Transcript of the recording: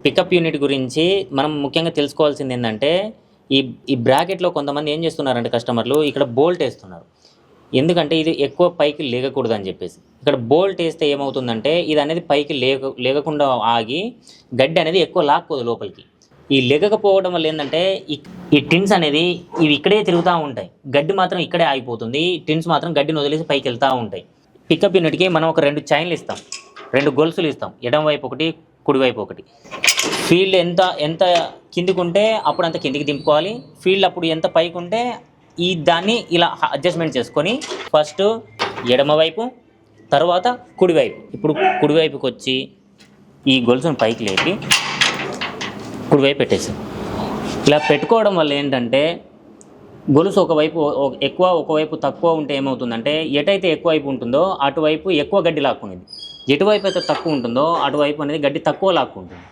Pickup unit గురించి మనం ముఖ్యంగా తెలుసుకోవాల్సింది ఏంటంటే ఈ ఈ బ్రాకెట్లో కొంతమంది ఏం చేస్తున్నారంటే కస్టమర్లు ఇక్కడ బోల్ట్ వేస్తున్నారు. ఎందుకంటే ఇది ఎక్కువ పైకి లేగకూడదు అని చెప్పేసి. ఇక్కడ బోల్ట్ వేస్తే ఏమవుతుందంటే ఇది అనేది పైకి లేగకుండా ఆగి గడ్డి అనేది ఎక్కువ లాక్కోదు లోపలికి. ఈ లెగకపోవడం వల్ల ఏంటంటే ఈ టిన్స్ అనేది ఇవి ఇక్కడే తిరుగుతూ ఉంటాయి, గడ్డి మాత్రం ఇక్కడే ఆగిపోతుంది. టిన్స్ మాత్రం గడ్డిని వదిలేసి పైకి వెళ్తూ ఉంటాయి. పికప్ యూనిట్కి మనం ఒక 2 చైన్లు ఇస్తాం, 2 గొలుసులు ఇస్తాం, ఎడమ వైపు ఒకటి కుడివైపు ఒకటి. ఫీల్డ్ ఎంత కిందికి ఉంటే అప్పుడు అంత కిందికి దింపుకోవాలి. ఫీల్డ్ అప్పుడు ఎంత పైకి ఉంటే దాన్ని ఇలా అడ్జస్ట్మెంట్ చేసుకొని ఫస్ట్ ఎడమ వైపు తర్వాత కుడివైపు. ఇప్పుడు కుడివైపుకి వచ్చి ఈ గొలుసును పైకి లేపి కుడివైపు పెట్టేసాం. ఇలా పెట్టుకోవడం వల్ల ఏంటంటే గొలుసు ఒకవైపు ఎక్కువ ఒకవైపు తక్కువ ఉంటే ఏమవుతుందంటే ఎటైతే ఎక్కువ వైపు ఉంటుందో అటువైపు ఎక్కువ గడ్డి లాక్కుంటుంది, ఎటువైపు అయితే తక్కువ ఉంటుందో అటువైపు అనేది గడ్డి తక్కువ లాక్కుంటుంది.